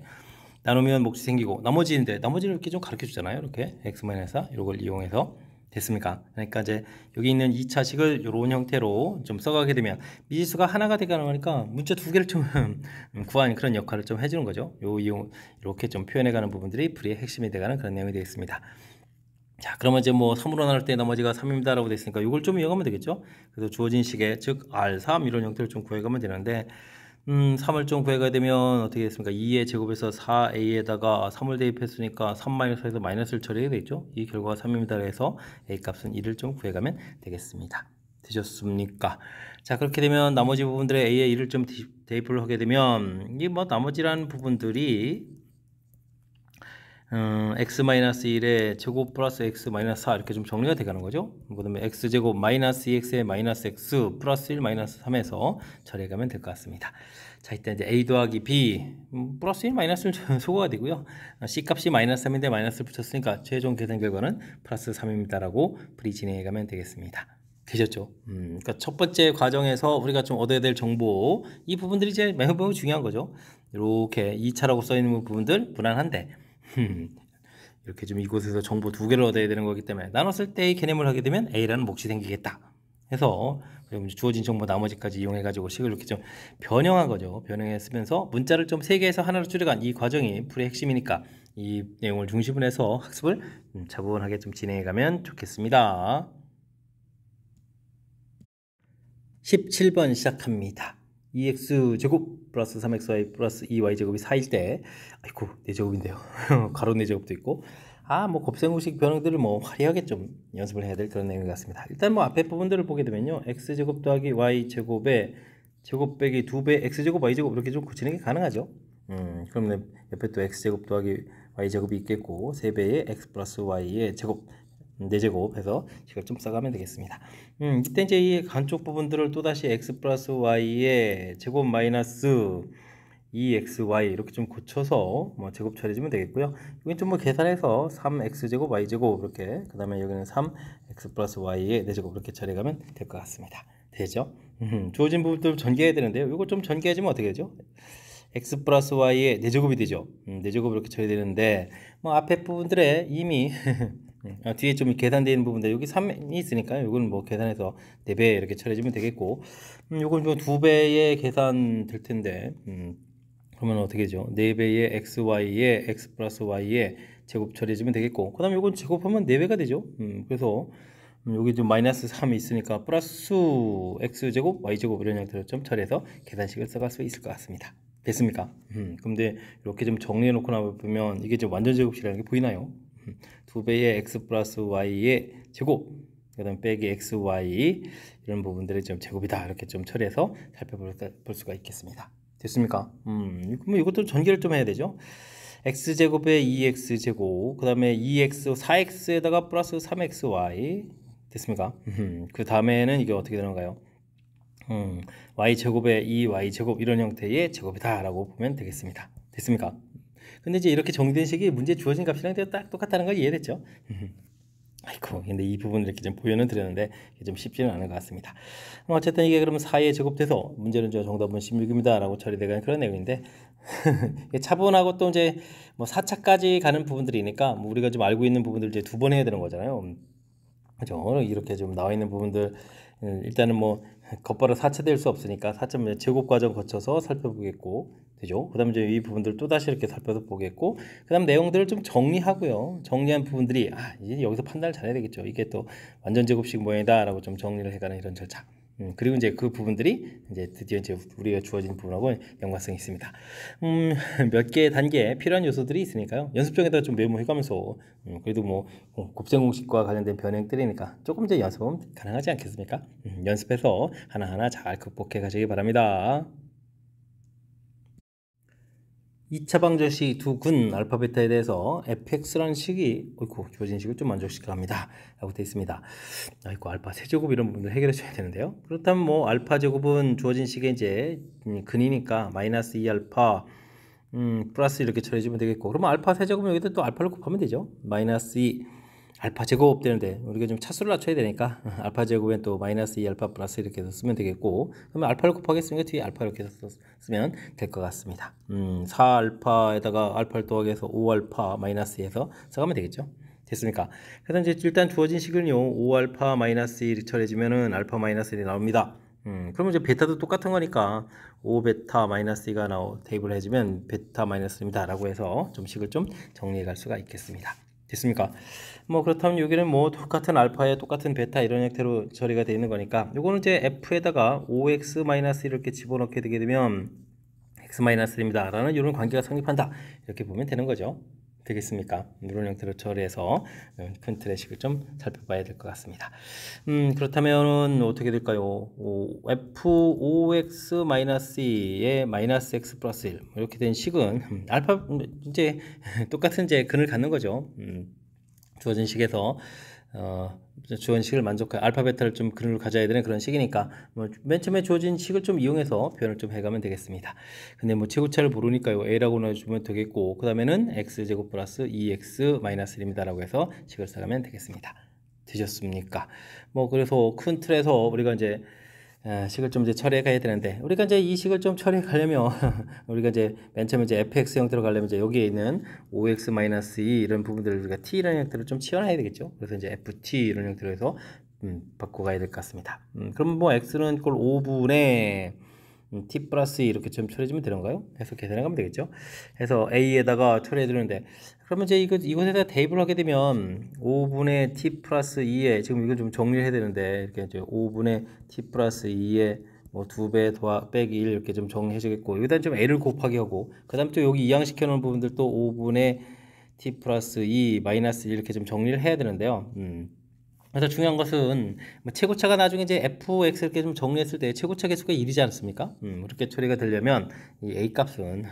나누면 몫이 생기고 나머지는 이렇게 좀 가르쳐 주잖아요. 이렇게 x-4 이런 걸 이용해서 됐습니까? 그러니까 이제 여기 있는 2차식을 이런 형태로 좀 써가게 되면 미지수가 하나가 되가는 거니까 문자 2개를 좀 구하는 그런 역할을 좀 해주는 거죠. 이렇게 좀 표현해가는 부분들이 풀이의 핵심이 되가는 그런 내용이 되겠습니다. 자, 그러면 이제 뭐 3으로 나눌 때 나머지가 3입니다 라고 됐으니까 이걸 좀 이용하면 되겠죠. 그래서 주어진 식의 즉 R3 이런 형태를 좀 구해가면 되는데 3을 좀 구해가야 되면 어떻게 됐습니까? 2의 제곱에서 4a에다가 3을 대입했으니까 3-4에서 마이너스를 처리해야 되겠죠. 이 결과가 3입니다 해서 a 값은 1을 좀 구해가면 되겠습니다. 되셨습니까? 자, 그렇게 되면 나머지 부분들의 a에 1을 좀 대입을 하게 되면 이 뭐 나머지라는 부분들이 x-1의 제곱 플러스 x-4 이렇게 좀 정리가 돼가는 거죠. 그 다음에 x제곱 마이너스 2x의 마이너스 x 플러스 1 마이너스 3에서 처리해가면 될 것 같습니다. 자, 이때 이제 a 더하기 b 플러스 1 마이너스를 소거가 되고요. c 값이 마이너스 3인데 마이너스를 붙였으니까 최종 계산 결과는 플러스 3입니다 라고 풀이 진행해가면 되겠습니다. 되셨죠? 그러니까 첫 번째 과정에서 우리가 좀 얻어야 될 정보 이 부분들이 이제 매우 중요한 거죠. 이렇게 2차라고 써있는 부분들 무난한데 이렇게 좀 이곳에서 정보 2개를 얻어야 되는 거기 때문에 나눴을 때의 개념을 하게 되면 A라는 몫이 생기겠다 해서 주어진 정보 나머지까지 이용해 가지고 식을 이렇게 좀 변형한 거죠. 변형해 쓰면서 문자를 좀 3개에서 하나로 줄여간 이 과정이 풀이의 핵심이니까 이 내용을 중심으로 해서 학습을 차분하게 좀 진행해 가면 좋겠습니다. 17번 시작합니다. 2x제곱 플러스 3xy 플러스 2y제곱이 4일 때 아이고 4제곱인데요. 가로 4제곱도 있고 뭐 곱셈공식 변형들을 뭐 화려하게 좀 연습을 해야 될 그런 내용 같습니다. 일단 뭐 앞에 부분들을 보게 되면요. x제곱 더하기 y제곱에 제곱 빼기 2배 x제곱 y제곱 이렇게 좀 고치는 게 가능하죠. 그러면 옆에 또 x제곱 더하기 y제곱이 있겠고 3배의 x 플러스 y의 제곱 4제곱 해서 식을 좀 써가면 되겠습니다. 이때 이제 이 간쪽 부분들을 또다시 x 플러스 y의 제곱 마이너스 2xy 이렇게 좀 고쳐서 뭐 제곱 처리해주면 되겠고요. 이건 좀 뭐 계산해서 3x제곱 y제곱 이렇게, 그 다음에 여기는 3x 플러스 y의 4제곱 이렇게 처리해가면 될 것 같습니다. 되죠? 주어진 부분들 전개해야 되는데요. 이거 좀 전개해주면 어떻게 되죠? x 플러스 y의 4제곱이 되죠. 4제곱 이렇게 처리되는데 뭐 앞에 부분들에 이미 뒤에 좀 계산되어 있는 부분들 여기 3이 있으니까 이건 뭐 계산해서 4배 이렇게 처리해주면 되겠고, 이건 좀 2배의 계산 될 텐데 그러면 어떻게 되죠? 4배의 xy의 x 플러스 y의 제곱 처리해주면 되겠고, 그 다음에 이건 제곱하면 4배가 되죠. 그래서 여기 좀 마이너스 3이 있으니까 플러스 x제곱 y제곱 이런 형태로 좀 처리해서 계산식을 써갈 수 있을 것 같습니다. 됐습니까? 근데 이렇게 좀 정리해 놓고 나보면 이게 좀 완전 제곱식이라는 게 보이나요? 2배의 x 플러스 y의 제곱, 그 다음에 빼기 xy 이런 부분들이 좀 제곱이다 이렇게 좀 처리해서 살펴볼 수가 있겠습니다. 됐습니까? 그럼 이것도 전개를 좀 해야 되죠. x제곱에 2x제곱, 그 다음에 2x 4x에다가 플러스 3xy 됐습니까? 그 다음에는 이게 어떻게 되는가요? y제곱에 2y제곱 이런 형태의 제곱이다 라고 보면 되겠습니다. 됐습니까? 근데 이제 이렇게 정리된 식이 문제 주어진 값이랑 딱 똑같다는 걸 이해됐죠? 아이고, 근데 이 부분을 이렇게 좀 보여는 드렸는데 이게 좀 쉽지는 않은 것 같습니다. 어쨌든 이게 그러면 4의 제곱돼서 문제는 저 정답은 16입니다 라고 처리되는 그런 내용인데 차분하고 또 이제 뭐 4차까지 가는 부분들이니까 뭐 우리가 좀 알고 있는 부분들 이제 2번 해야 되는 거잖아요. 그죠? 이렇게 좀 나와 있는 부분들 일단은 뭐 곧바로 4차 될 수 없으니까 4차 제곱 과정 거쳐서 살펴보겠고, 되죠? 그 다음에 이제 이 부분들 또다시 이렇게 살펴보겠고, 그 다음 내용들을 좀 정리하고요. 정리한 부분들이 이제 여기서 판단을 잘해야 되겠죠. 이게 또 완전 제곱식 모양이다 라고 좀 정리를 해가는 이런 절차. 그리고 이제 그 부분들이 이제 드디어 이제 우리가 주어진 부분하고 연관성이 있습니다. 몇 개의 단계에 필요한 요소들이 있으니까요. 연습정에다가 좀 메모해가면서 그래도 뭐 곱셈 공식과 관련된 변형들이니까 조금 이제 연습은 가능하지 않겠습니까? 연습해서 하나하나 잘 극복해 가시기 바랍니다. 2차 방정식 두 근 알파 베타에 대해서 fx라는 식이 주어진 식을 좀 만족시켜 합니다 라고 되어 있습니다. 아이고, 알파 세제곱 이런 부분을 해결해 줘야 되는데요. 그렇다면 뭐 알파 제곱은 주어진 식의 이제 근이니까 마이너스 2알파 플러스 이렇게 처리해 주면 되겠고, 그러면 알파 세제곱은 여기다 또 알파를 곱하면 되죠. 마이너스 2 알파 제곱 되는데 우리가 좀 차수를 낮춰야 되니까 알파 제곱엔 또 마이너스 2 알파 플러스 이렇게 해서 쓰면 되겠고, 그러면 알파를 곱하겠으니까 뒤에 알파 이렇게 해서 쓰면 될 것 같습니다. 4알파에다가 알파를 더하기해서 5알파 마이너스에서 써가면 되겠죠. 됐습니까? 그래서 이제 일단 주어진 식은요 5알파 마이너스 1 처리해주면은 알파 마이너스 1이 나옵니다. 그러면 이제 베타도 똑같은 거니까 5베타 마이너스 2가 대입을 해주면 베타 마이너스 1입니다 라고 해서 좀 식을 좀 정리해 갈 수가 있겠습니다. 됐습니까? 뭐 그렇다면 여기는 뭐 똑같은 알파에 똑같은 베타 이런 형태로 처리가 되어 있는 거니까 요거는 이제 f에다가 5x 마이너스 이렇게 집어넣게 되게 되면 x 마이너스 1입니다 라는 이런 관계가 성립한다 이렇게 보면 되는 거죠. 되겠습니까? 이런 형태로 처리해서 큰 틀의 식을 좀 살펴봐야 될 것 같습니다. 그렇다면 어떻게 될까요? f5x 마이너스 2의 마이너스 x 플러스 1 이렇게 된 식은 알파 이제 똑같은 이제 근을 갖는 거죠. 주어진 식에서 주어진 식을 만족할 알파 베타를 좀 근을 가져야 되는 그런 식이니까 뭐 맨 처음에 주어진 식을 좀 이용해서 표현을 좀 해가면 되겠습니다. 근데 뭐 제곱차를 모르니까요 a라고 넣어주면 되겠고, 그 다음에는 x제곱 플러스 2x 마이너스 1입니다 라고 해서 식을 써가면 되겠습니다. 되셨습니까? 뭐 그래서 큰 틀에서 우리가 이제 식을 좀 이제 처리해 가야 되는데, 우리가 이제 이 식을 좀 처리해 가려면 우리가 이제 맨 처음에 이제 fx 형태로 가려면 이제 여기에 있는 5x-2 이런 부분들을 우리가 t라는 형태로 좀 치환해야 되겠죠. 그래서 이제 ft 이런 형태로 해서 바꿔 가야 될 것 같습니다. 그럼 뭐 x는 꼴 5분의 t 플러스 2 이렇게 좀 처리해주면 되는가요? 해서 계산해 가면 되겠죠. 해서 a에다가 처리해 주는데, 그러면 이제 이곳에다 대입을 하게 되면 5분의 t 플러스 2에 지금 이걸 좀 정리를 해야 되는데, 이렇게 이제 5분의 t 플러스 2에 뭐 2배 빼기 1 이렇게 좀 정리해 주겠고, 여기다 좀 a를 곱하기 하고, 그 다음 또 여기 이항시켜 놓은 부분들 또 5분의 t 플러스 2 마이너스 1 이렇게 좀 정리를 해야 되는데요. 그래서 중요한 것은 뭐 최고차가 나중에 이제 fx 이렇게 좀 정리했을 때 최고차 개수가 1이지 않습니까? 그렇게 처리가 되려면 이 a 값은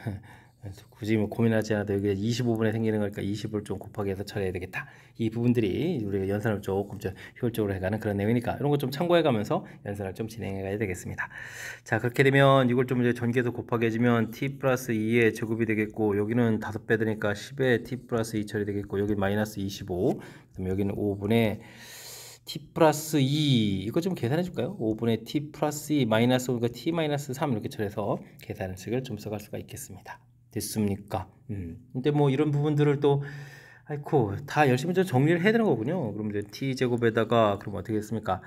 굳이 뭐 고민하지 않아도 여기 25분에 생기는 거니까 20을 좀 곱하기 해서 처리해야 되겠다. 이 부분들이 우리가 연산을 조금 좀 효율적으로 해가는 그런 내용이니까 이런 거 좀 참고해가면서 연산을 좀 진행해가야 되겠습니다. 자, 그렇게 되면 이걸 좀 이제 전개해서 곱하기 해주면 t 플러스 2의 제곱이 되겠고, 여기는 5배 되니까 10의 t 플러스 2 처리 되겠고, 여기 마이너스 25, 그다음에 여기는 5분의 t 플러스 2, 이거 좀 계산해 줄까요? 5분의 t 플러스 2 마이너스 5, 그러니까 t 마이너스 3 이렇게 처리해서 계산식을 좀 써갈 수가 있겠습니다. 됐습니까? 근데 뭐 이런 부분들을 또 아이고 다 열심히 좀 정리를 해야 되는 거군요. 그럼 이제 t 제곱에다가 그럼 어떻게 됐습니까?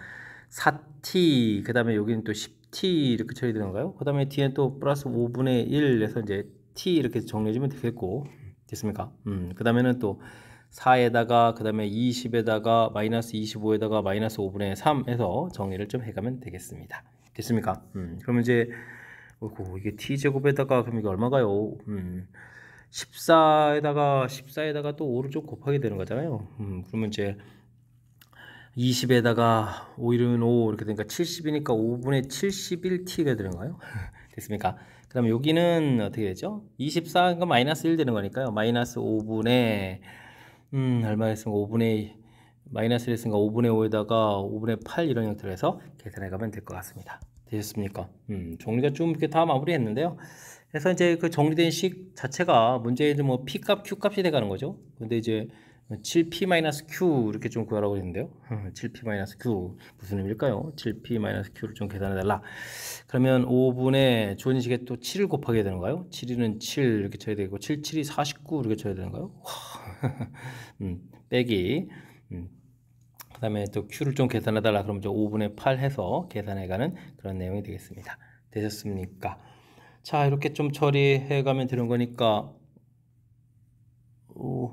4t, 그 다음에 여기는 또 10t 이렇게 처리되는 건가요? 그 다음에 뒤에 또 플러스 5분의 1에서 이제 t 이렇게 정리해주면 되겠고, 됐습니까? 그 다음에는 또 4에다가 그 다음에 20에다가 마이너스 25에다가 마이너스 5분의 3 해서 정리를 좀 해가면 되겠습니다. 됐습니까? 그러면 이제 이게 t제곱에다가 그럼 이게 얼마가요? 14에다가 또 5를 좀 곱하게 되는 거잖아요. 그러면 이제 20에다가 5, 1은 5 이렇게 되니까 70이니까 5분의 71t가 되는가요? 됐습니까? 그 다음에 여기는 어떻게 되죠? 24가 마이너스 1 되는 거니까요. 마이너스 5분의 얼마 했으니까 5분의 마이너스 1 했으니까 5분의 5에다가 5분의 8 이런 형태로 해서 계산해 가면 될 것 같습니다. 되셨습니까? 정리가 좀 이렇게 다 마무리했는데요. 그래서 이제 그 정리된 식 자체가 문제에 뭐 p 값, q 값이 돼가는 거죠. 근데 이제 7p-q 이렇게 좀 구하라고 했는데요. 7p-q 무슨 의미일까요? 7p-q를 좀 계산해달라. 그러면 5분의 주어진 식에 또 7을 곱하게 되는가요? 7은 7 이렇게 쳐야 되고 7, 7이 49 이렇게 쳐야 되는가요? 빼기 그 다음에 또 q를 좀 계산해달라. 그럼 이제 5분의 8 해서 계산해가는 그런 내용이 되겠습니다. 되셨습니까? 자, 이렇게 좀 처리해가면 되는 거니까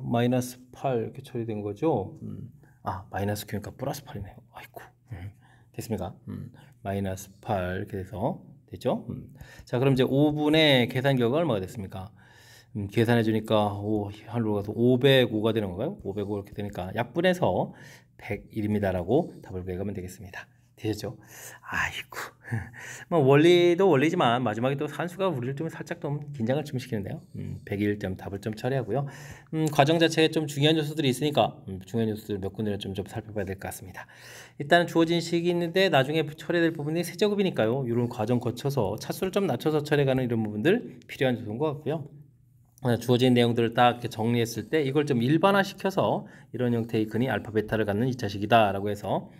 마이너스 8 이렇게 처리된 거죠. 마이너스 q니까 플러스 8이네요. 아이고. 됐습니까? 마이너스 8 이렇게 돼서 됐죠? 자, 그럼 이제 5분의 계산 결과가 얼마가 됐습니까? 계산해 주니까 한로 가서 505가 되는 건가요? 505 이렇게 되니까 약분해서 101입니다라고 답을 구해가면 되겠습니다. 되셨죠? 아이고. 뭐 원리도 원리지만 마지막에 또 산수가 우리를 좀 살짝 좀 긴장을 좀 시키는데요. 101점 답을 좀 처리하고요. 과정 자체에 좀 중요한 요소들이 있으니까 중요한 요소들 몇 군데를 좀 살펴봐야 될 것 같습니다. 일단은 주어진 식이 있는데 나중에 처리될 부분이 세제곱이니까요. 이런 과정 거쳐서 차수를 좀 낮춰서 처리해가는 이런 부분들 필요한 요소인 것 같고요. 주어진 내용들을 딱 이렇게 정리했을 때 이걸 좀 일반화시켜서 이런 형태의 근이 알파 베타를 갖는 2차식이다 라고 해서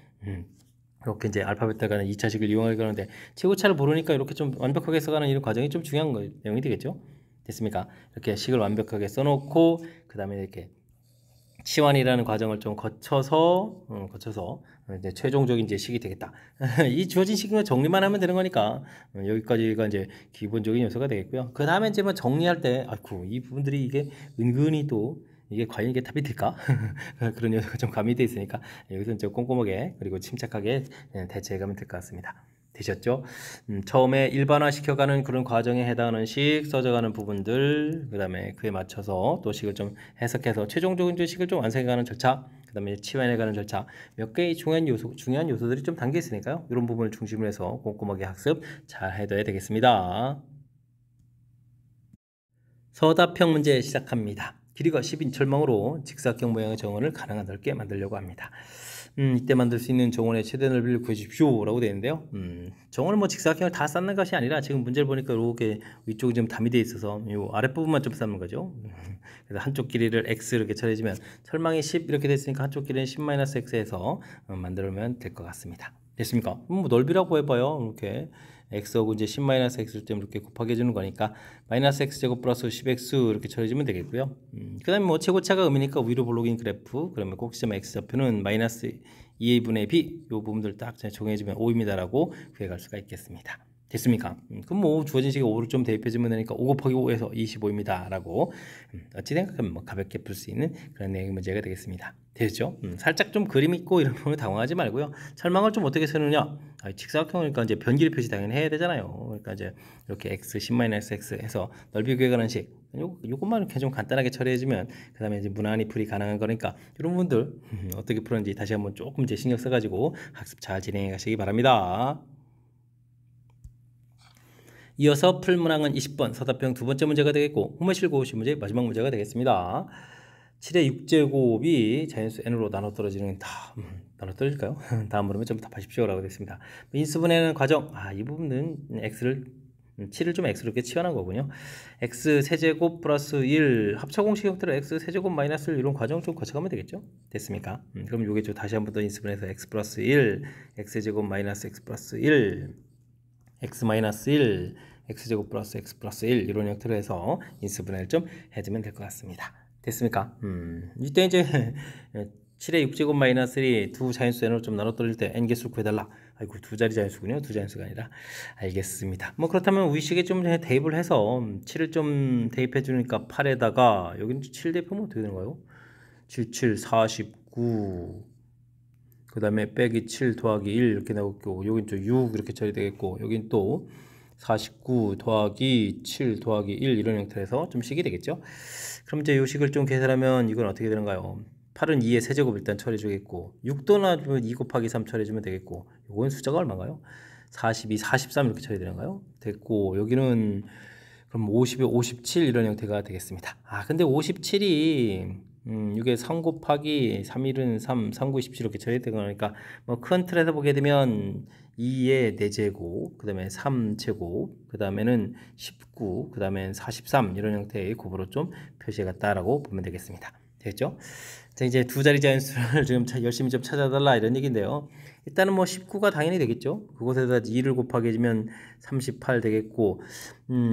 이렇게 이제 알파 베타가 가는 2차식을 이용하게 하는데 최고차를 모르니까 이렇게 좀 완벽하게 써가는 이런 과정이 좀 중요한 내용이 되겠죠. 됐습니까? 이렇게 식을 완벽하게 써놓고 그 다음에 이렇게 치환이라는 과정을 좀 거쳐서 이제 최종적인 이제 식이 되겠다. 이 주어진 식은 정리만 하면 되는 거니까 여기까지가 이제 기본적인 요소가 되겠고요. 그 다음에 이제 뭐 정리할 때 아이고 이 부분들이 이게 은근히 또 이게 과연 이게 답이 될까? 그런 요소가 좀 가미돼 있으니까 여기서 이제 꼼꼼하게 그리고 침착하게 대처해가면 될 것 같습니다. 되셨죠? 처음에 일반화 시켜가는 그런 과정에 해당하는 식 써져가는 부분들, 그 다음에 그에 맞춰서 또 식을 좀 해석해서 최종적인 식을 좀 완성해가는 절차, 그 다음에 치환해가는 절차, 몇 개의 중요한 요소들이 좀 담겨 있으니까요. 이런 부분을 중심으로 해서 꼼꼼하게 학습 잘 해둬야 되겠습니다. 서답형 문제 시작합니다. 길이가 10인 철망으로 직사각형 모양의 정원을 가능한 넓게 만들려고 합니다. 이때 만들 수 있는 정원의 최대 넓이를 구해주십시오 라고 되어 있는데요. 정원을 뭐 직사각형을 다 쌓는 것이 아니라 지금 문제를 보니까 이렇게 위쪽이 좀 담이 되어 있어서 이 아랫부분만 좀 쌓는 거죠. 그래서 한쪽 길이를 x 이렇게 처리해주면 철망이 10 이렇게 됐으니까 한쪽 길이는 10-x에서 만들면 될 것 같습니다. 됐습니까? 뭐 넓이라고 해봐요. 이렇게 x하고 이제 10-x를 좀 이렇게 곱하게 해주는 거니까 마이너스 x제곱 플러스 10x 이렇게 처리해주면 되겠고요. 그 다음에 뭐 최고차가 의미니까 위로 볼록인 그래프, 그러면 꼭지점 x좌표는 마이너스 2a분의 b 이 부분들 딱 정해주면 5입니다라고 구해갈 수가 있겠습니다. 됐습니까? 그럼 뭐 주어진 식에 5를 좀 대입해주면 되니까 5 곱하기 5에서 25입니다 라고 어찌 생각하면 뭐 가볍게 풀 수 있는 그런 내용의 문제가 되겠습니다. 되죠? 살짝 좀 그림 있고 이런 부분을 당황하지 말고요. 철망을 좀 어떻게 쓰느냐? 직사각형이니까 이제 변기를 표시 당연히 해야 되잖아요. 그러니까 이제 이렇게 x 10-x 해서 넓이 구해가는 식 요것만 이렇게 좀 간단하게 처리해주면 그 다음에 이제 무난히 풀이 가능한 거니까 이런 부분들 어떻게 풀었는지 다시 한번 조금 이제 신경 써가지고 학습 잘 진행해 가시기 바랍니다. 이어서 풀 문항은 20번 서답형 두 번째 문제가 되겠고 호메실고 오신 문제 마지막 문제가 되겠습니다. 7의 6제곱이 자연수 n으로 나눠 떨어지는 나눠 떨어질까요? 다음 물음에 좀 답하십시오 라고 됐습니다. 인수분해하는 과정, 이 부분은 x를 7을 좀 x로 이렇게 치환한 거군요. x 세제곱 플러스 1 합차공식 형태로 x 세제곱 마이너스 1 이런 과정 좀 거쳐가면 되겠죠? 됐습니까? 그럼 요게 좀 다시 한 번 더 인수분해해서 x 플러스 1 x 제곱 마이너스 x 플러스 1 x 마이너스 1 x제곱 플러스 x 플러스 1 이런 형태로 해서 인수분해를 좀 해주면 될 것 같습니다. 됐습니까? 이때 이제 7의 6제곱 마이너스 1이 두 자연수 n으로 좀 나눠 떨릴 때 n 개수를 구해달라. 아이고 두 자리 자연수군요. 두 자연수가 아니라. 알겠습니다. 뭐 그렇다면 위식에 좀 대입을 해서 7을 좀 대입해 주니까 8에다가 여기는 7 대입하면 어떻게 되는 거예요? 77, 49 그 다음에 빼기 7 더하기 1 이렇게 나오고 여긴 또 6 이렇게 처리되겠고 여긴 또 49 더하기 7 더하기 1 이런 형태에서 좀 식이 되겠죠. 그럼 이제 이 식을 좀 계산하면 이건 어떻게 되는가요? 8은 2의 세제곱 일단 처리해 주겠고 6도 나주면 2 곱하기 3 처리해 주면 되겠고 이건 숫자가 얼마인가요? 42, 43 이렇게 처리되는가요? 됐고 여기는 그럼 50에 57 이런 형태가 되겠습니다. 근데 57이 이게 3 곱하기 3일은 3, 3, 9, 27 이렇게 처리되는 거니까 뭐 큰 틀에서 보게 되면 2의 4제곱, 그 다음에 3제곱, 그 다음에는 19, 그 다음에 43 이런 형태의 곱으로 좀 표시해갔다라고 보면 되겠습니다. 됐죠? 자, 이제 두 자리 자연수를 지금 열심히 좀 찾아달라 이런 얘기인데요. 일단은 뭐 19가 당연히 되겠죠. 그곳에다 2를 곱하게 해주면 38 되겠고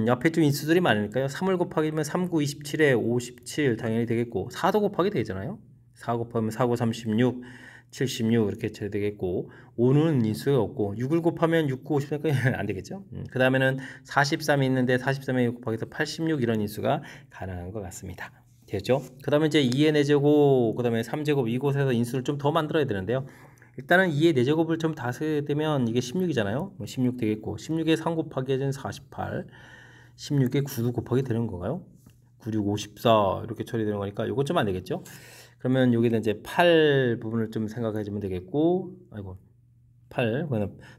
옆에 좀 인수들이 많으니까요. 3을 곱하게 해주면 3, 9, 27에 57 당연히 되겠고 4도 곱하게 되잖아요. 4 곱하면 4, 9, 36 76 이렇게 쳐야 되겠고 5는 인수가 없고 6을 곱하면 6, 9, 50까지 안 되겠죠. 그 다음에는 43이 있는데 43에 곱하기해서 86 이런 인수가 가능한 것 같습니다. 됐죠? 그 다음에 이제 2의 4제곱, 그 다음에 3제곱 이곳에서 인수를 좀 더 만들어야 되는데요. 일단은 2의 4제곱을 좀 다 쓰게 되면 이게 16이잖아요. 16 되겠고 16에 3 곱하기 해준 48 16에 9도 곱하기 되는 건가요? 9, 6, 54 이렇게 처리되는 거니까 이건 좀 안 되겠죠? 그러면 여기는 이제 8 부분을 좀 생각해 주면 되겠고 8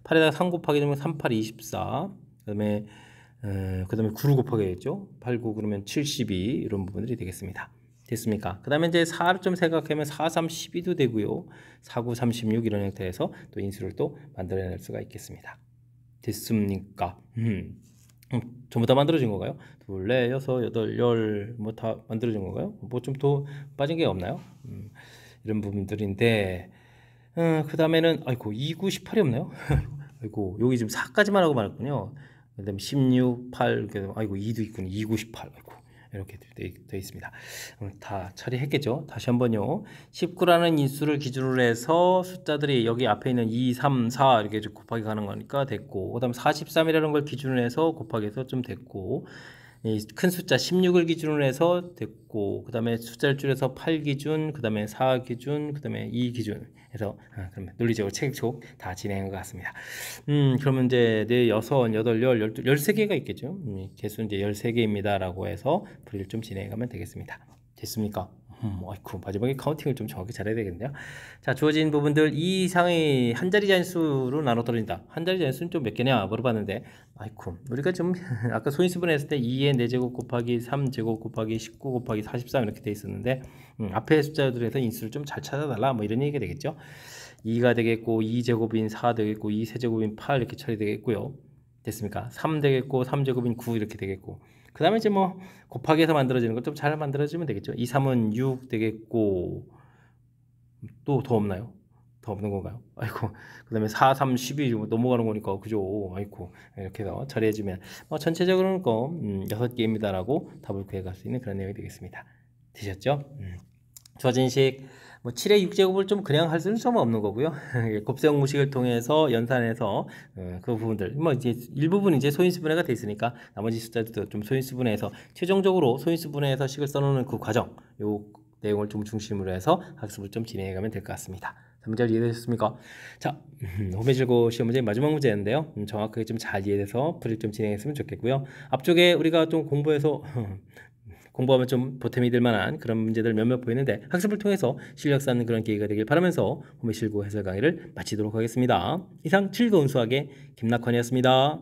8에다가 3 곱하기 되면 3, 8, 24 그 다음에 9를 곱하게 되겠죠. 8, 9 그러면 72 이런 부분들이 되겠습니다. 됐습니까? 그 다음에 이제 4를 좀 생각하면 4, 3, 12도 되고요. 4, 9, 36 이런 형태에서 또 인수를 또 만들어낼 수가 있겠습니다. 됐습니까? 전부 다 만들어진 건가요? 둘, 넷, 여섯, 여덟, 열 뭐 다 만들어진 건가요? 뭐 좀 더 빠진 게 없나요? 이런 부분들인데 그 다음에는 아이고 2, 9, 18이 없나요? 아이고 여기 지금 4까지만 하고 말았군요. 그 다음에 16, 8 이렇게 아이고 2도 있군요. 2, 9, 18 아이고 이렇게 되어 있습니다. 다 처리했겠죠. 다시 한번요. 19라는 인수를 기준으로 해서 숫자들이 여기 앞에 있는 2, 3, 4 이렇게 곱하기 가는 거니까 됐고 그 다음 43이라는 걸 기준으로 해서 곱하기 해서 좀 됐고 이 큰 숫자 16을 기준으로 해서 됐고 그 다음에 숫자를 줄여서 8 기준 그 다음에 4 기준 그 다음에 2 기준 해서 그러면 논리적으로 체계적 다 진행한 것 같습니다. 그러면 이제 4, 6, 8, 10, 12, 13개가 있겠죠. 개수는 이제 13개입니다 라고 해서 풀이를 좀 진행해 가면 되겠습니다. 됐습니까? 아이쿠 마지막에 카운팅을 좀 정확히 잘해야 되겠네요. 자, 주어진 부분들 이 이상의 한 자리 자연수로 나눠 떨어진다. 한 자리 자연수는 좀 몇 개냐 물어봤는데 아이쿠 우리가 좀 아까 소인수분 했을 때 2의 4제곱 곱하기 3제곱 곱하기 19 곱하기 43 이렇게 돼 있었는데 앞에 숫자들에서 인수를 좀 잘 찾아달라 뭐 이런 얘기가 되겠죠. 2가 되겠고 2제곱인 4 되겠고 2세제곱인 8 이렇게 처리되겠고요. 됐습니까? 3 되겠고 3제곱인 9 이렇게 되겠고 그 다음에 이제 뭐 곱하기 해서 만들어지는 걸 좀 잘 만들어주면 되겠죠. 2, 3은 6 되겠고 또 더 없나요? 더 없는 건가요? 아이고 그 다음에 4, 3, 12 넘어가는 거니까 그죠? 아이고 이렇게 해서 처리해주면 전체적으로는 6개입니다 라고 답을 구해갈 수 있는 그런 내용이 되겠습니다. 되셨죠? 주어진 식 7의 6제곱을 좀 그냥 할 수는 좀 없는 거고요. 곱셈 공식을 통해서 연산해서 그 부분들 이제 일부분 이제 소인수분해가 돼 있으니까 나머지 숫자들도 좀 소인수분해해서 최종적으로 소인수분해해서 식을 써놓는 그 과정 요 내용을 좀 중심으로 해서 학습을 좀 진행해가면 될 것 같습니다. 문제를 이해되셨습니까? 자, 홈해질고 시험 문제 마지막 문제인데요. 정확하게 좀 잘 이해돼서 풀이를 좀 진행했으면 좋겠고요. 앞쪽에 우리가 좀 공부해서 공부하면 좀 보탬이 될 만한 그런 문제들 몇몇 보이는데 학습을 통해서 실력 쌓는 그런 계기가 되길 바라면서 홈해실고 해설 강의를 마치도록 하겠습니다. 이상 즐거운 수학의 김낙환이었습니다.